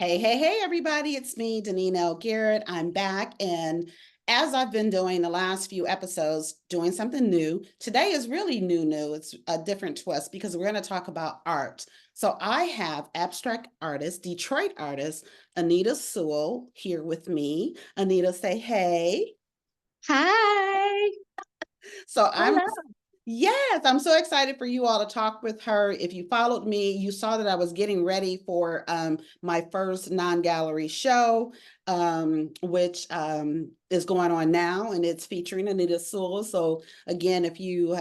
Hey, everybody, it's me, Deneen L. Garrett. I'm back, and as I've been doing the last few episodes, doing something new, today is really new. It's a different twist because we're going to talk about art. So I have abstract artist, Detroit artist, Anita Sewell here with me. Anita, say hey. Hi. So I'm Hello. Yes, I'm so excited for you all to talk with her. If you followed me, you saw that I was getting ready for my first non-gallery show, which is going on now, and it's featuring Anita Sewell. So again, if you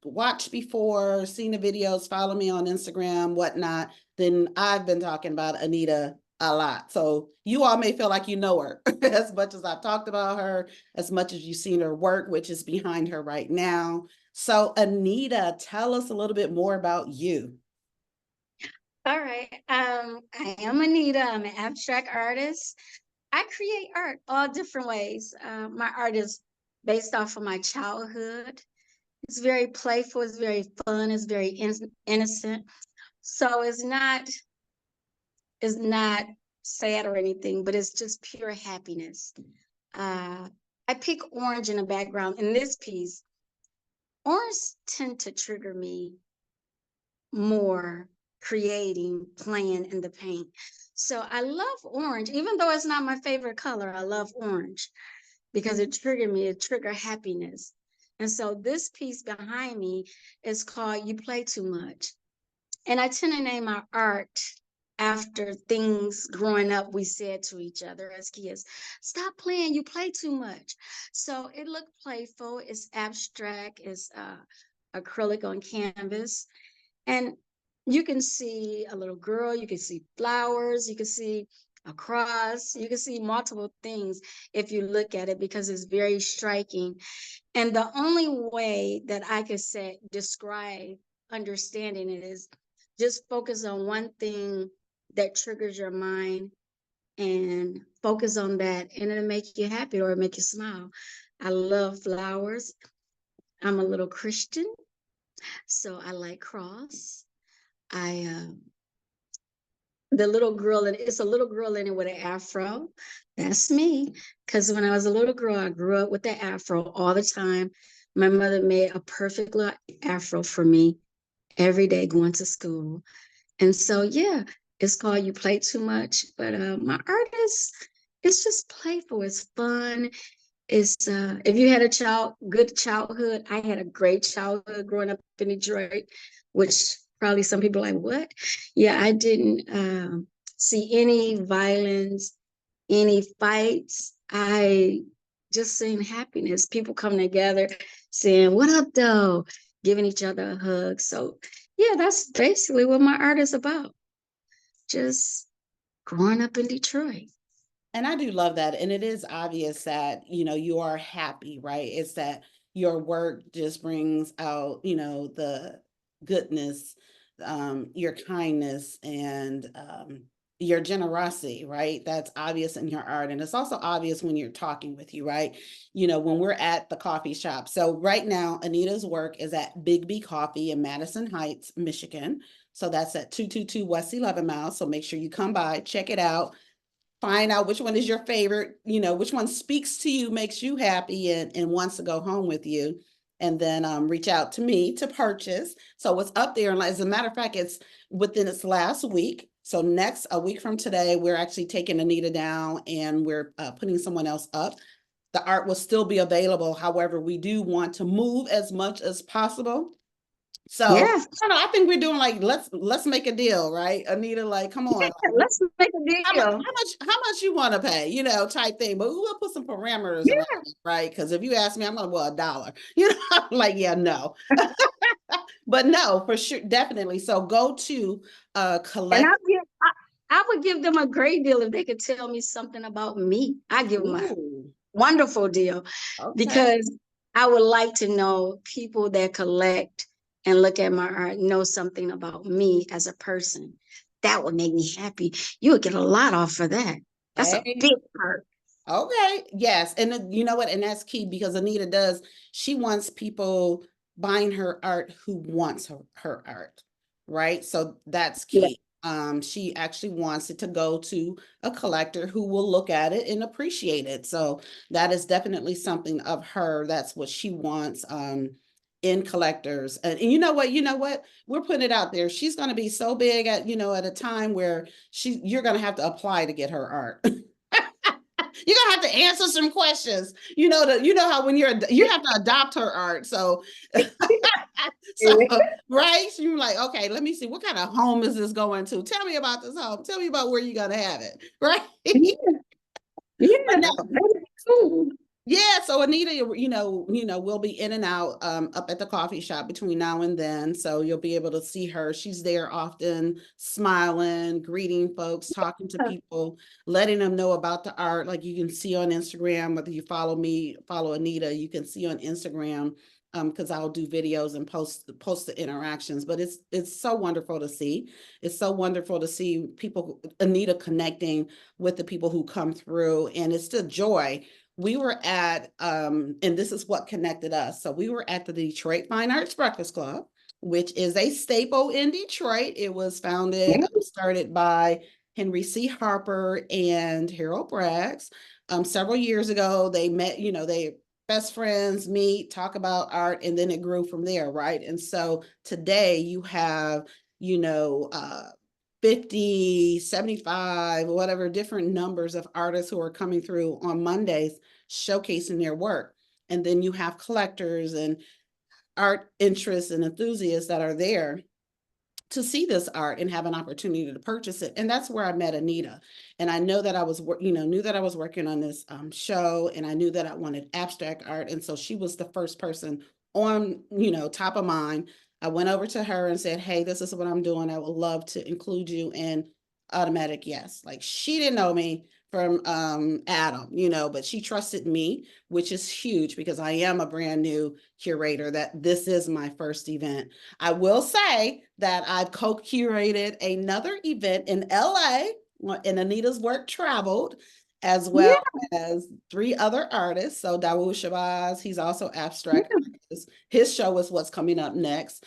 watched before, seen the videos, follow me on Instagram, whatnot, then I've been talking about Anita a lot. So you all may feel like you know her as much as I've talked about her, as much as you've seen her work, which is behind her right now. So Anita, tell us a little bit more about you. All right. I am Anita. I'm an abstract artist. I create art all different ways. My art is based off of my childhood. It's very playful. It's very fun. It's very innocent. So it's not sad or anything, but it's just pure happiness. Uh, I pick orange in the background in this piece. Orange tend to trigger me more creating, playing in the paint. So I love orange, even though it's not my favorite color. I love orange because it triggered me, it triggered happiness. And so this piece behind me is called You Play Too Much. And I tend to name my art after things growing up we said to each other as kids. Stop playing, you play too much. So it looked playful, it's abstract, it's acrylic on canvas. And you can see a little girl, you can see flowers, you can see a cross, you can see multiple things if you look at it because it's very striking. And the only way that I could describe understanding it is just focus on one thing that triggers your mind and focus on that, and it'll make you happy or make you smile. I love flowers. I'm a little Christian, so I like cross. I the little girl, and it's a little girl in it with an afro. That's me. Because when I was a little girl, I grew up with the afro all the time. My mother made a perfect little afro for me every day going to school. And so, yeah, it's called You Play Too Much. But my art is, it's just playful. It's fun. It's if you had good childhood, I had a great childhood growing up in Detroit, which probably some people are like, what? Yeah, I didn't see any violence, any fights. I just seen happiness, people coming together, saying, what up, though? Giving each other a hug. So, yeah, that's basically what my art is about. Just growing up in Detroit. And I do love that. And it is obvious that, you are happy, right? It's that your work just brings out, the goodness, your kindness, and your generosity, right? That's obvious in your art. And it's also obvious when you're talking with you, right? When we're at the coffee shop. So right now, Anita's work is at Biggby Coffee in Madison Heights, Michigan. So that's at 222 West 11 Mile. So make sure you come by, check it out, find out which one is your favorite, which one speaks to you, makes you happy, and wants to go home with you. And then reach out to me to purchase. So it's up there. And as a matter of fact, it's within its last week. So a week from today, we're actually taking Anita down and we're putting someone else up. The art will still be available. However, we do want to move as much as possible. So Yeah, I don't know. I think we're doing like let's make a deal, right? Anita, like, come on, like, let's make a deal. how much you want to pay, type thing. But we'll put some parameters around Yeah. it, right? Because if you ask me, I'm like, well, $1. I'm like, yeah, no. But no, for sure, definitely. So go to And collect. I would give them a great deal if they could tell me something about me. I give them a Ooh, wonderful deal okay. because I would like to know people that collect and look at my art know something about me as a person. That would make me happy. You would get a lot off of that. That's a Hey, big part. okay. Yes. And you know what? And that's key because Anita she wants people buying her art who wants her art, right? So that's Yeah. key. She actually wants it to go to a collector who will look at it and appreciate it. So that is definitely something of her. That's what she wants in collectors. And you know what? You know what? We're putting it out there. She's going to be so big at, at a time where you're going to have to apply to get her art. You're gonna have to answer some questions. How when you have to adopt her art. So so right, you're like, okay, let me see, what kind of home is this going to? Tell me about this home. Tell me about where you're gonna have it, right? Yeah, But no, that's cool. yeah, so Anita, we'll be in and out up at the coffee shop between now and then. So you'll be able to see her. She's there often, smiling, greeting folks, talking to people, letting them know about the art. Like you can see on Instagram, whether you follow me, follow Anita, you can see on Instagram, because I'll do videos and post the interactions. But it's so wonderful to see. It's so wonderful to see people, Anita connecting with the people who come through, and it's the joy. We were at, and this is what connected us. So we were at the Detroit Fine Arts Breakfast Club, which is a staple in Detroit. It was started by Henry C. Harper and Harold Braggs. Several years ago, they met, they best friends meet, talk about art, and then it grew from there, right? And so today you have, 50, 75, whatever different numbers of artists who are coming through on Mondays showcasing their work. And then you have collectors and art interests and enthusiasts that are there to see this art and have an opportunity to purchase it. And that's where I met Anita. And I know that I was, knew that I was working on this show, and I knew that I wanted abstract art. And so she was the first person on, top of mind. I went over to her and said, hey, this is what I'm doing. I would love to include you in automatic. Yes. Like she didn't know me from Adam, but she trusted me, which is huge because I am a brand new curator, that this is my first event. I will say that I've co-curated another event in LA, and Anita's work traveled, as well as 3 other artists. So Dawood Shabazz, he's also abstract. His show is what's coming up next.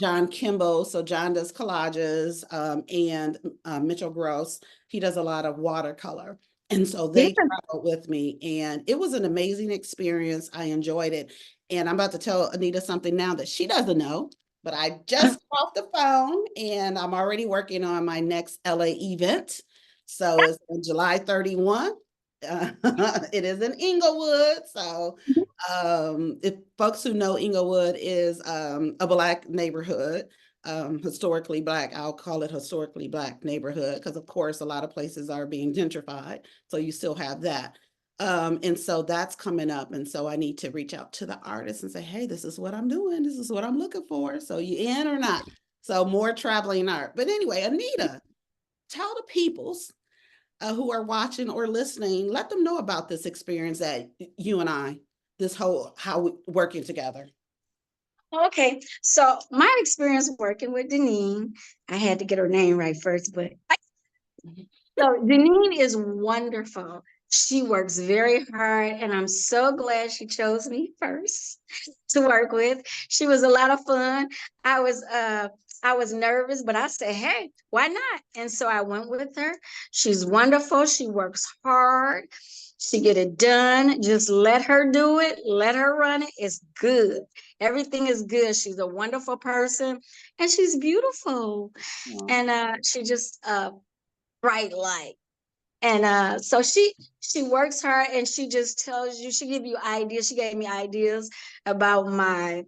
John Kimball, so John does collages, and Mitchell Gross, he does a lot of watercolor. And so they traveled with me, and it was an amazing experience. I enjoyed it. And I'm about to tell Anita something now that she doesn't know, but I just got off the phone and I'm already working on my next LA event. So it's on July 31. It is in Inglewood. So if folks who know, Inglewood is a Black neighborhood, historically Black. I'll call it historically Black neighborhood because, of course, a lot of places are being gentrified. So you still have that. And so that's coming up. And so I need to reach out to the artists and say, hey, this is what I'm doing. This is what I'm looking for. So you in or not? So more traveling art. But anyway, Anita, tell the peoples who are watching or listening, let them know about this experience that you and I, this whole, how we working together. Okay, so my experience working with Deneen, I had to get her name right first, but so Deneen is wonderful. She works very hard, and I'm so glad she chose me first to work with. She was a lot of fun. I was nervous, but I said, hey, why not? And so I went with her. She's wonderful. She works hard. She get it done. Just let her do it. Let her run it. It's good. Everything is good. She's a wonderful person, and she's beautiful. Aww. And she just bright light. And so she works hard, and she just tells you, she give you ideas. She gave me ideas about my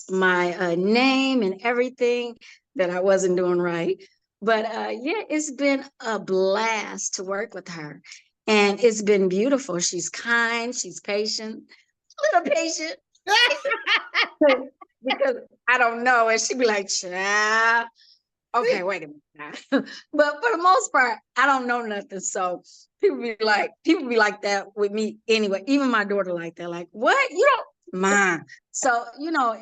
name and everything that I wasn't doing right. But yeah, it's been a blast to work with her. And it's been beautiful. She's kind, she's patient, a little patient. Because I don't know. And she'd be like, child, okay, wait a minute. But for the most part, I don't know nothing. So people be like that with me anyway. Even my daughter like that. Like, what? You don't mind. So,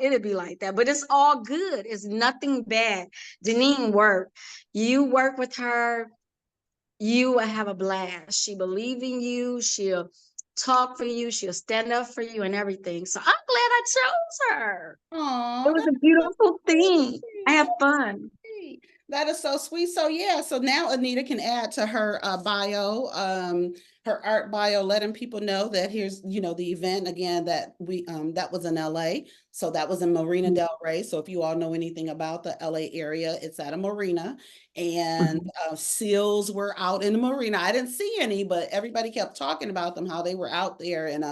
it'd be like that. But it's all good. It's nothing bad. Deneen work. You work with her, you will have a blast. She believe in you. She'll talk for you. She'll stand up for you and everything. So I'm glad I chose her. It Aww, was that's a beautiful thing. I have fun. great. That is so sweet. So yeah, so now Anita can add to her bio, her art bio, letting people know that here's, the event again that that was in LA. So that was in Marina Del Rey. So if you all know anything about the LA area, it's at a marina. And Mhm. seals were out in the marina. I didn't see any, but everybody kept talking about them, how they were out there. And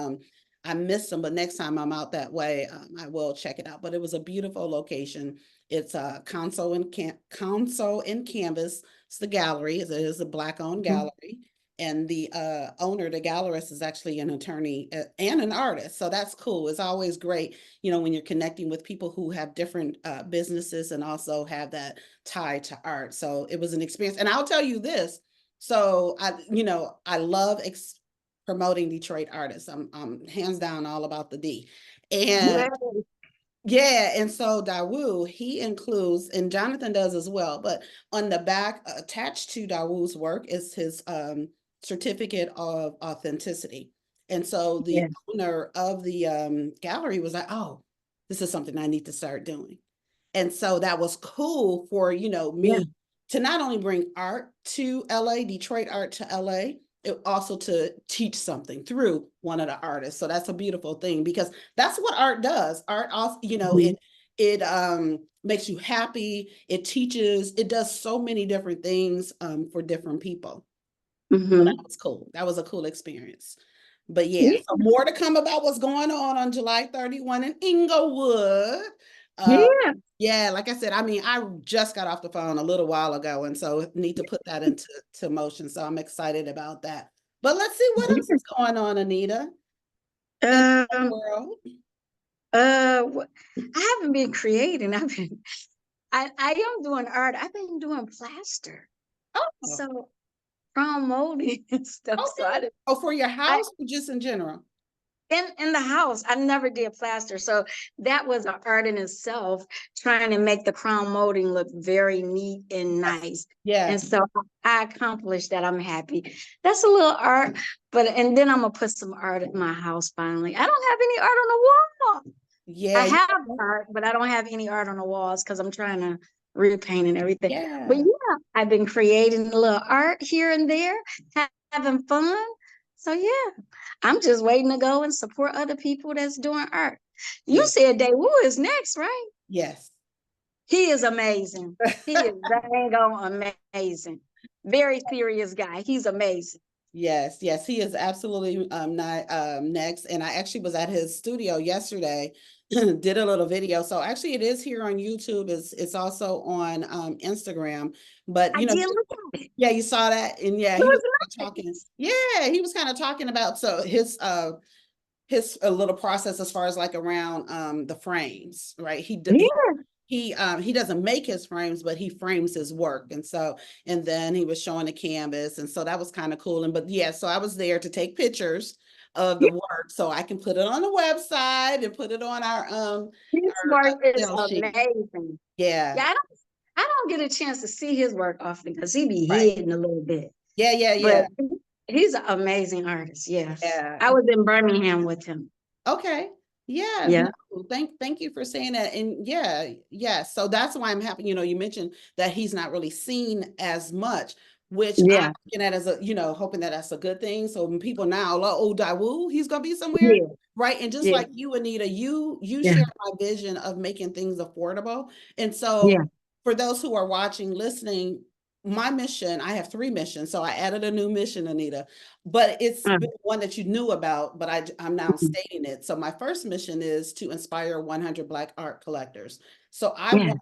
I missed them, but next time I'm out that way, I will check it out. But it was a beautiful location. It's a console and canvas. It's the gallery. It is a Black-owned Mhm. gallery, and the owner, the gallerist, is actually an attorney and an artist. So that's cool. It's always great, when you're connecting with people who have different businesses and also have that tie to art. So it was an experience. And I'll tell you this. So I love promoting Detroit artists. I'm hands down all about the D. And Yeah. yeah, and so Dawu, he includes, and Jonathan does as well, but on the back attached to Dawu's work is his certificate of authenticity. And so the Yeah. owner of the gallery was like, oh, this is something I need to start doing. And so that was cool for, Yeah. me to not only bring art to LA, Detroit art to LA, it also to teach something through one of the artists. So that's a beautiful thing because that's what art does. Art also, Mhm. it makes you happy, it teaches, it does so many different things for different people. So that Mhm. was cool. That was a cool experience. But yeah, Yeah. so more to come about what's going on July 31 in Inglewood. Uh, Yeah. yeah, like I said, I mean, I just got off the phone a little while ago, and so need to put that into motion. So I'm excited about that. But let's see what else is going on, Anita, in the Um. world. I haven't been creating. I am doing art. I've been doing plaster. Oh, So from molding and stuff. So okay. Oh, for your I house or just in general? in the house, I never did plaster. So that was an art in itself, trying to make the crown molding look very neat and Yes. nice. And Yes. so I accomplished that. I'm happy. That's a little art, but and then I'm gonna put some art in my house finally. I don't have any art on the wall. I Yeah. have art, but I don't have any art on the walls because I'm trying to repaint and everything. But Yeah. yeah, I've been creating a little art here and there, having fun. So yeah, I'm just waiting to go and support other people that's doing art. You Yeah. said Daewoo is next, right? Yes. He is amazing. He is dang on amazing. Very serious guy. He's amazing. Yes, yes, he is absolutely not next. And I actually was at his studio yesterday, did a little video. So actually it is here on YouTube. It's also on Instagram. But I did look at it. yeah, you saw that. And yeah, It he was was kind of talking. nice. Yeah, he was kind of talking about so his a little process as far as like around the frames, right? Yeah. He doesn't make his frames, but he frames his work. And so, and then he was showing the canvas. And so that was kind of cool. And but yeah, so I was there to take pictures of the Yeah. work so I can put it on the website and put it on His work is sell sheet. amazing. Yeah. Yeah, I don't get a chance to see his work often because he be Right. hidden a little bit. Yeah, yeah, But yeah. he's an amazing artist. Yes. Yeah. I was in Birmingham with him. Okay. Yeah. Yeah. No, thank you for saying that. And yeah, yeah. So that's why I'm happy. You mentioned that he's not really seen as much, which I'm Yeah. looking at as a, hoping that that's a good thing. So when people now, like, oh, Dawu, he's gonna be somewhere. Yeah. Right. And just Yeah. like you, Anita, you Yeah. share my vision of making things affordable. And Yeah. so for those who are watching, listening, my mission, I have 3 missions. So I added a new mission, Anita, but it's Uh, been one that you knew about, but I'm now stating it. So my first mission is to inspire 100 Black art collectors. So I yeah.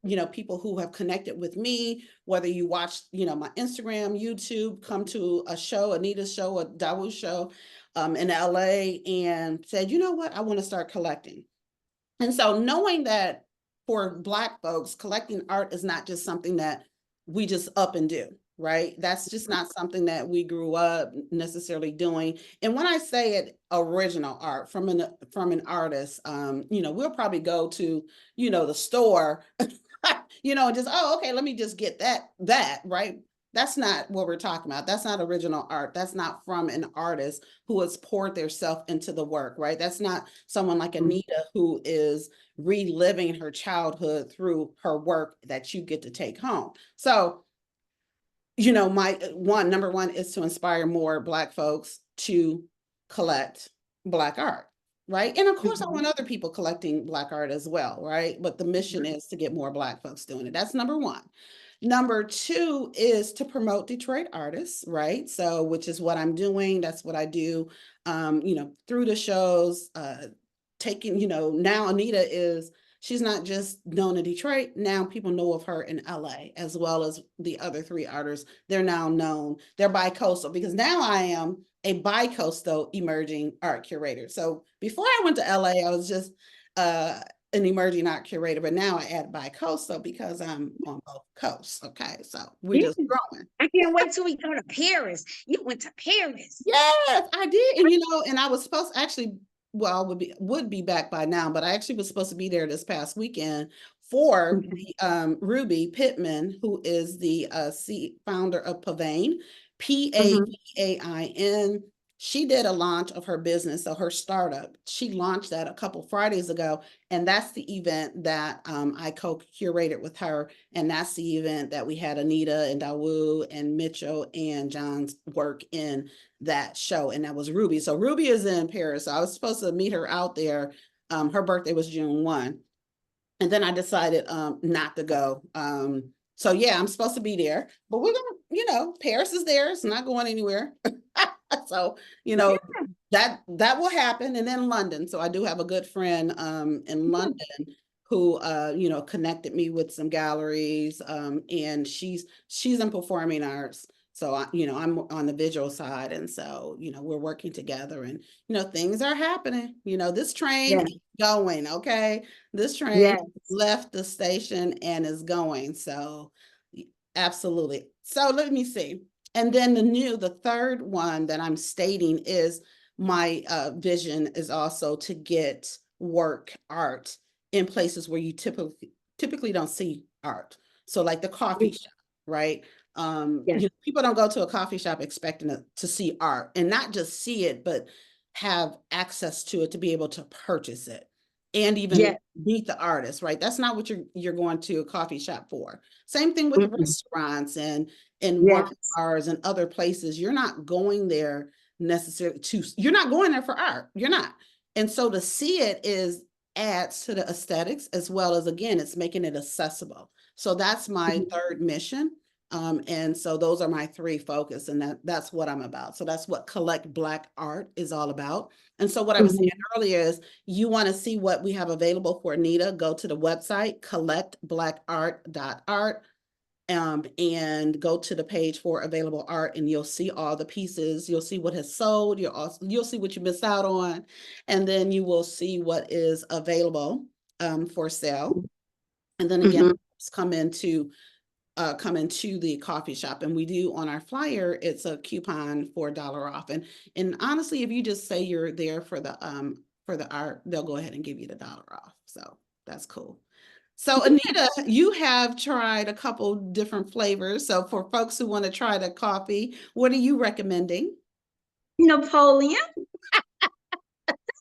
want, people who have connected with me, whether you watch, my Instagram, YouTube, come to a show, Anita's show, a Dawu show in LA and said, you know what, I want to start collecting. And so knowing that for Black folks, collecting art is not just something that we just up and do, right? That's just not something that we grew up necessarily doing. And when I say it, original art from an artist, we'll probably go to, the store, and just, oh, okay, let me just get that, right? That's not what we're talking about. That's not original art. That's not from an artist who has poured their self into the work, right? That's not someone like Anita who is reliving her childhood through her work that you get to take home. So, you know, my number one is to inspire more Black folks to collect Black art, right? And of course, I want other people collecting Black art as well, right? But the mission is to get more Black folks doing it. That's number one. Number two is to promote Detroit artists, right? So, which is what I'm doing. That's what I do, you know, through the shows, taking, you know, now Anita is, she's not just known in Detroit. Now people know of her in LA, as well as the other three artists. They're now known, they're bi-coastal, because now I am a bi-coastal emerging art curator. So before I went to LA, I was just an emerging art curator, but now I add bi-coastal because I'm on both coasts. Okay, so we're Yeah. just growing. I can't wait till we go to Paris. You went to Paris. Yes, I did. And you know, and I was supposed to actually, well, would be back by now, but I actually was supposed to be there this past weekend for Okay. the Ruby Pittman, who is the founder of Pavain, Mhm. Pavain. She did a launch of her business, so her startup. She launched that a couple Fridays ago, and that's the event that I co-curated with her, and that's the event that we had Anita and Dawu and Mitchell and John's work in that show, and that was Ruby. So Ruby is in Paris. So I was supposed to meet her out there. Her birthday was June 1. And then I decided not to go. So yeah, I'm supposed to be there, but we're gonna, you know, Paris is there. It's not going anywhere. So, you know, that will happen. And then London. So I do have a good friend in London who you know, connected me with some galleries. And she's in performing arts. So I, you know, I'm on the visual side. And so, you know, we're working together and, you know, things are happening. You know, this train Yeah. is going, okay? This train Yes. left the station and is going. So absolutely. So let me see. And then the third one that I'm stating is my vision is also to get work art in places where you typically don't see art. So like the coffee shop, right? Yes. You know, people don't go to a coffee shop expecting to see art, and not just see it, but have access to it to be able to purchase it and even Yes. meet the artist, right? That's not what you're going to a coffee shop for. Same thing with Mm-mm. restaurants and wine Yes. bars and other places. You're not going there necessarily you're not going there for art. You're not. And so to see it is adds to the aesthetics, as well as, again, it's making it accessible. So that's my Mhm. third mission. And so those are my three focus, and that's what I'm about. So that's what Collect Black Art is all about. And so what I was saying Mhm. earlier is, you want to see what we have available for Anita, go to the website, collectblackart.art, and go to the page for available art, and you'll see all the pieces. You'll see what has sold. You'll see what you missed out on, and then you will see what is available for sale. And then again, Mhm. come into the coffee shop, and we do on our flyer, it's a coupon for $1 off. And honestly, if you just say you're there for the art, they'll go ahead and give you the $1 off. So that's cool. So Anita, you have tried a couple different flavors. So for folks who want to try the coffee, what are you recommending? Napoleon.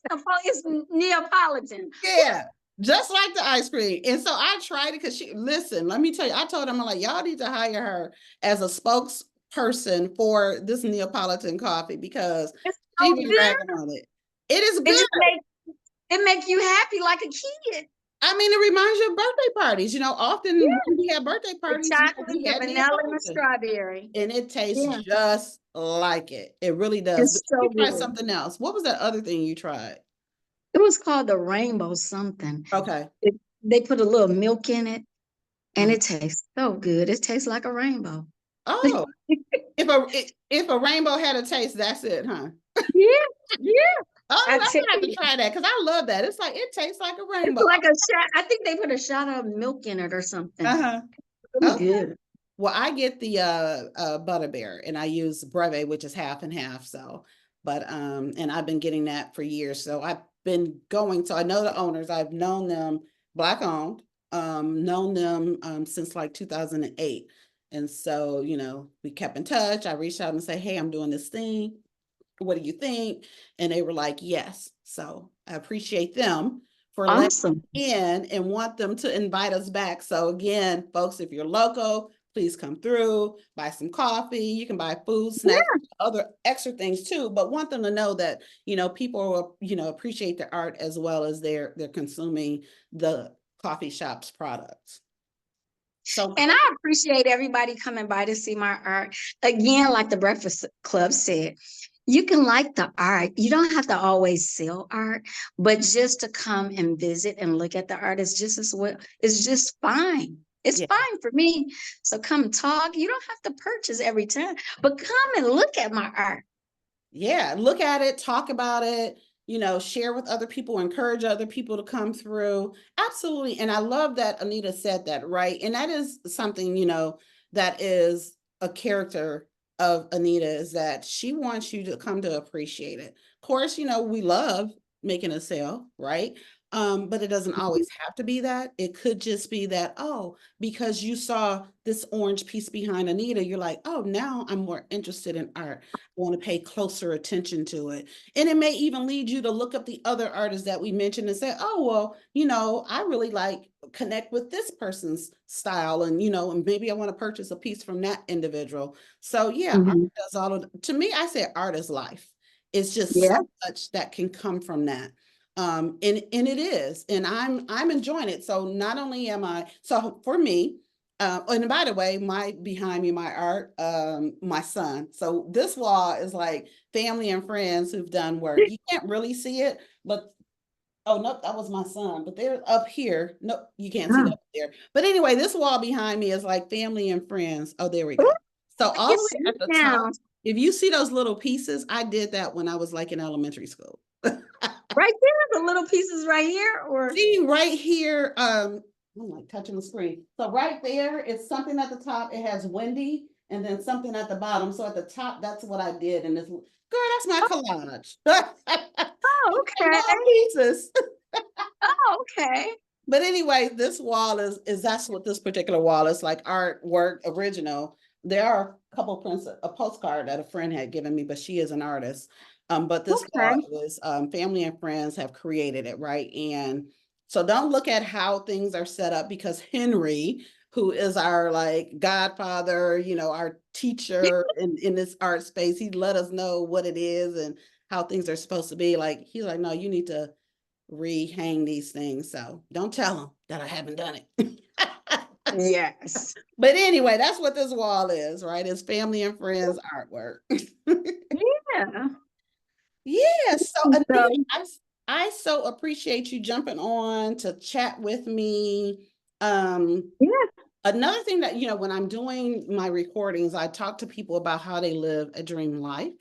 Napoleon is Neapolitan. Yeah, just like the ice cream. And so I tried it because listen, let me tell you, I told them, I'm like, y'all need to hire her as a spokesperson for this Neapolitan coffee because It's she's so been good. ragging on it. It is It just good. it make you happy like a kid. I mean, it reminds you of birthday parties. You know, often Yeah. when we have birthday The parties, you know, chocolate, we the had vanilla, and the Neapolitan. strawberry. And it tastes Yeah. just like it. It really does. But It's so you try good. something else. What was that other thing you tried? It was called the rainbow something. Okay. They put a little milk in it, and Uh, it tastes so good. It tastes like a rainbow. oh, if a rainbow had a taste, that's it, huh? Yeah, yeah. Oh, I I'm tell gonna have to you, try that because I love that. It's like it tastes like a it's rainbow. like a shot. I think they put a shot of milk in it or something. Uh-huh. Really Okay. good. Well, I get the butterbeer, and I use Breve, which is half and half. So, but and I've been getting that for years. So I've been going. So I know the owners. I've known them, Black owned. Known them since like 2008. And so, we kept in touch. I reached out and said, hey, I'm doing this thing. What do you think? And they were like, yes. So I appreciate them for letting Awesome. in and want them to invite us back. So again, folks, if you're local, please come through, buy some coffee. You can buy food, snacks, other extra things too, but want them to know that, people will, appreciate the art as well as they're consuming the coffee shop's products. So And I appreciate everybody coming by to see my art. Again, like the Breakfast Club said, you can like the art. You don't have to always sell art, but just to come and visit and look at the art is just as well. It's just fine. It's yeah. fine for me. So come talk. You don't have to purchase every time, but come and look at my art. Yeah, look at it, talk about it, share with other people, encourage other people to come through. Absolutely. And I love that Anita said that, right? And that is something, that is a character of Anita, is that she wants you to come to appreciate it. Of course, we love making a sale, right? But it doesn't always have to be that. It could just be that, oh, because you saw this orange piece behind Anita, you're like, oh, now I'm more interested in art. Want to pay closer attention to it. And it may even lead you to look up the other artists that we mentioned and say, oh, well, I really connect with this person's style. And, and maybe I want to purchase a piece from that individual. So yeah, art Mhm. does to me, I say art is life. It's just Yeah. so much that can come from that. And it is, and I'm enjoying it. So not only am I, so for me, and by the way, behind me, my art, my son. So this wall is like family and friends who've done work. You can't really see it, but oh nope, that was my son. But they're up here. Nope, you can't see that Oh. up there. But anyway, this wall behind me is like family and friends. Oh, there we Ooh, go. So I all can the see way at it the top, now. if you see those little pieces, I did that when I was like in elementary school. Right there, the little pieces right here, or See right here, I'm like touching the screen. So right there, it's something at the top. It has Wendy, and then something at the bottom. So at the top, that's what I did. And this girl, that's my collage. oh, okay. Little pieces. Oh, okay. But anyway, this wall is that's what this particular wall is like, artwork original. There are a couple prints, a postcard that a friend had given me, but she is an artist. But this wall Okay. is family and friends have created it, right? And so don't look at how things are set up, because Henry, who is our like godfather, our teacher in this art space, he let us know what it is and how things are supposed to be. Like he's like, no, you need to rehang these things. So don't tell them that I haven't done it. Yes. But anyway, that's what this wall is, right? It's family and friends artwork. Yeah. Yeah. So Anita, So, I so appreciate you jumping on to chat with me. Um, yeah. Another thing that, when I'm doing my recordings, I talk to people about how they live a dream life,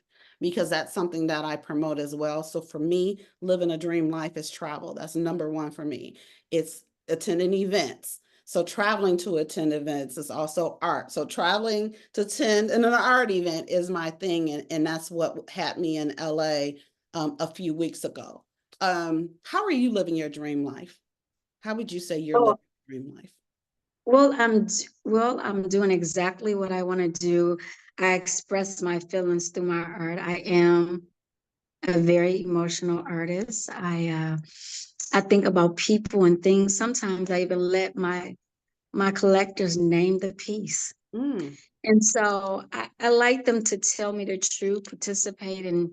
because that's something that I promote as well. So for me, living a dream life is travel. That's number one for me. It's attending events. So traveling to attend events is also art. So traveling to attend an art event is my thing. And that's what had me in LA a few weeks ago. How are you living your dream life? How would you say you're Oh, living your dream life? I'm doing exactly what I want to do. I express my feelings through my art. I am a very emotional artist. I think about people and things. Sometimes I even let my collectors name the piece. Mm. And so I like them to tell me the truth, participate in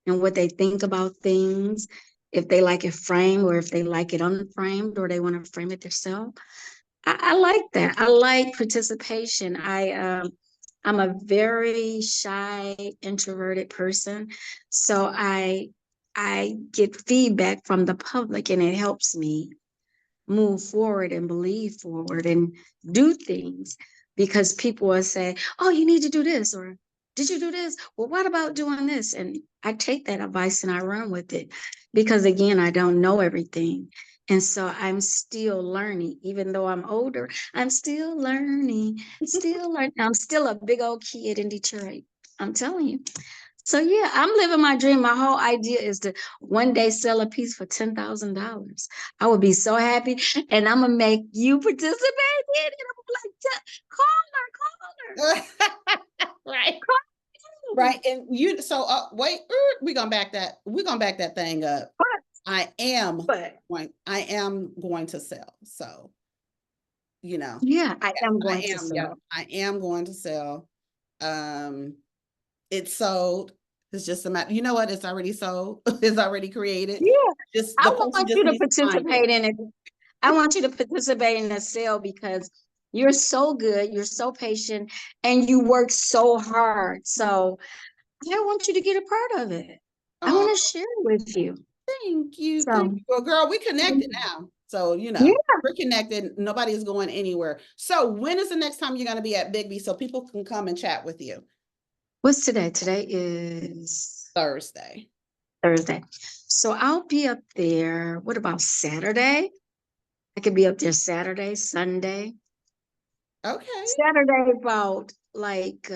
what they think about things, if they like it framed or if they like it unframed or they want to frame it themselves. I like that. I like participation. I'm a very shy, introverted person. So I get feedback from the public and it helps me move forward and believe forward and do things, because people will say, oh, you need to do this, or did you do this? Well, what about doing this? And I take that advice and I run with it, because again, I don't know everything. And so I'm still learning, even though I'm older, I'm still learning, still learning. I'm still a big old kid in Detroit. I'm telling you. So yeah, I'm living my dream. My whole idea is to one day sell a piece for $10,000. I would be so happy, and I'm gonna make you participate in it. And I'm like, call her, call Right. Right. And you, so wait, we're gonna back that thing up. I am going to sell. So, Yeah, I am I going to am, yeah, sell. I am going to sell. Um, it's sold. It's just a matter, you know what? It's already sold. It's already created. Yeah, Just I the person want just you to needs to find it. participate in it. I want you to participate in the sale because you're so good, you're so patient, and you work so hard. So I want you to get a part of it. I Oh, want to share it with you. thank you. Thank So you. Well, girl, we connected mm, now. So, yeah, we're connected. Nobody is going anywhere. So when is the next time you're going to be at Biggby so people can come and chat with you? what's today? Today is Thursday. Thursday. So I'll be up there. What about Saturday? I could be up there Saturday, Sunday. Okay. Saturday about like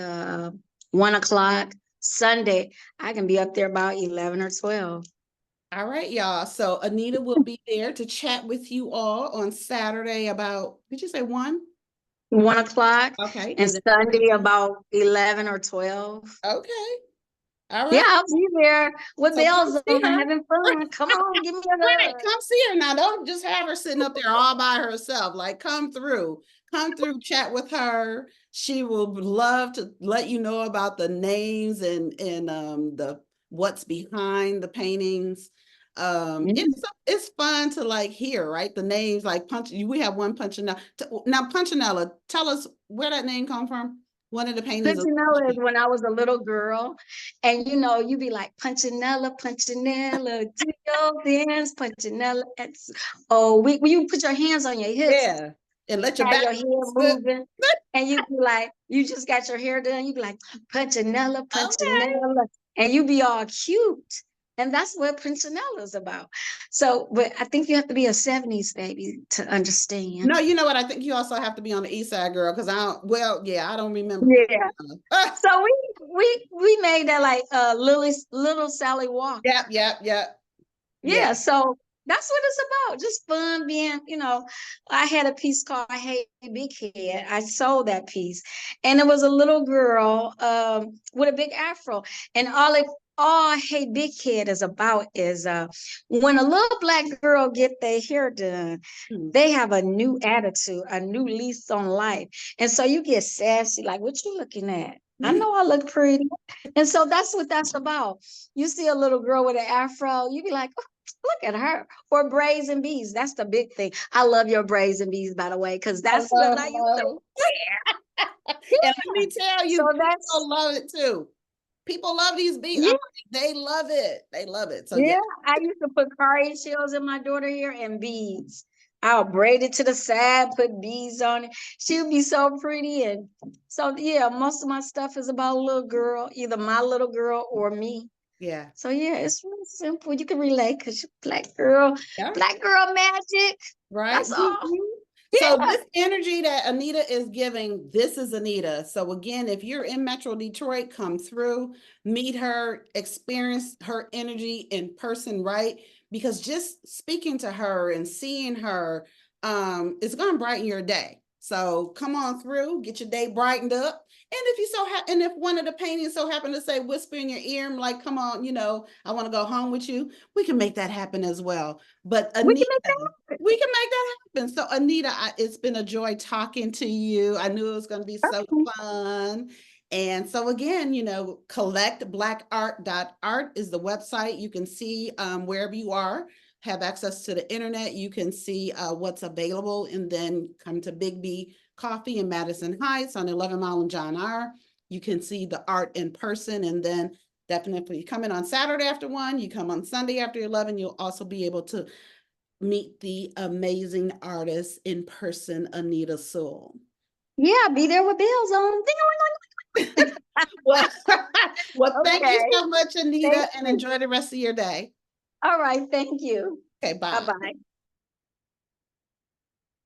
1 o'clock. Sunday, I can be up there about 11 or 12. All right, y'all. So Anita will be there to chat with you all on Saturday about, did you say 1? 1 o'clock. Okay. And And then Sunday about 11 or 12. okay. All Yeah, right. I'll be there with So come bells see on, her. having fun. Come on, give me a Right. hug. Come see her now. Don't just have her sitting up there all by herself. Like, come through, chat with her. She will love to let you know about the names and the what's behind the paintings. Mm. It's fun to like hear, right? The names like we have one Punchinella. Now Punchinella, tell us where that name come from. One of the paintings is Punchinella is when I was a little girl, and you be like Punchinella, Punchinella, do your dance, Punchinella. Oh, when you put your hands on your hips, yeah, and let your have back your hair moving, and you be like, you just got your hair done. You be like Punchinella, okay. Punchinella, and you be all cute. And that's what Punchinella is about. So, but I think you have to be a 70s baby to understand. No, you know what? I think you also have to be on the east side, girl, because I don't remember. Yeah. Ah, So we made that like little Sally Walk. yep, yep, yep. Yeah. Yeah, so that's what it's about. Just fun being, I had a piece called Hey Big Head. I sold that piece. And it was a little girl with a big afro. And all Hey Big Head is about is when a little black girl get their hair done, Hmm. they have a new attitude, a new lease on life. And so you get sassy, like, what you looking at? I know I look pretty. And so that's what that's about. You see a little girl with an afro, you be like, oh, look at her. Or braids and beads. That's the big thing. I love your braids and beads, by the way, because that's what Hello, I used to hello. wear. And let me tell So you, that's people love it too. People love these beats. yeah, They love it. They love it. So yeah. yeah. I used to put car shells in my daughter hair and beads. I'll braid it to the side, put beads on it. She would be so pretty. And so yeah, most of my stuff is about a little girl, either my little girl or me. Yeah. So yeah, it's real simple. You can relate because you're Yeah. black girl magic. Right. That's all. So Yeah. this energy that Anita is giving, this is Anita. So again, if you're in Metro Detroit, come through, meet her, experience her energy in person, right? Because just speaking to her and seeing her, is going to brighten your day. So come on through, get your day brightened up. And if you and if one of the paintings so happen to say whisper in your ear, I'm like, come on, I want to go home with you. We can make that happen as well. But We can Anita, make that happen. we can make that happen. So Anita, it's been a joy talking to you. I knew it was going to be so Okay. fun. And so again, collectblackart.art is the website. You can see wherever you are, have access to the internet. You can see what's available and then come to Biggby Coffee in Madison Heights on 11 Mile and John R. You can see the art in person and then definitely come in on Saturday after 1. You come on Sunday after 11. You'll also be able to meet the amazing artist in person, Anita Sewell. Yeah, be there with bells on. Well, well, thank you Okay. so much, Thank Anita, and you. enjoy the rest of your day. All right. Thank you. Okay, Bye bye. bye.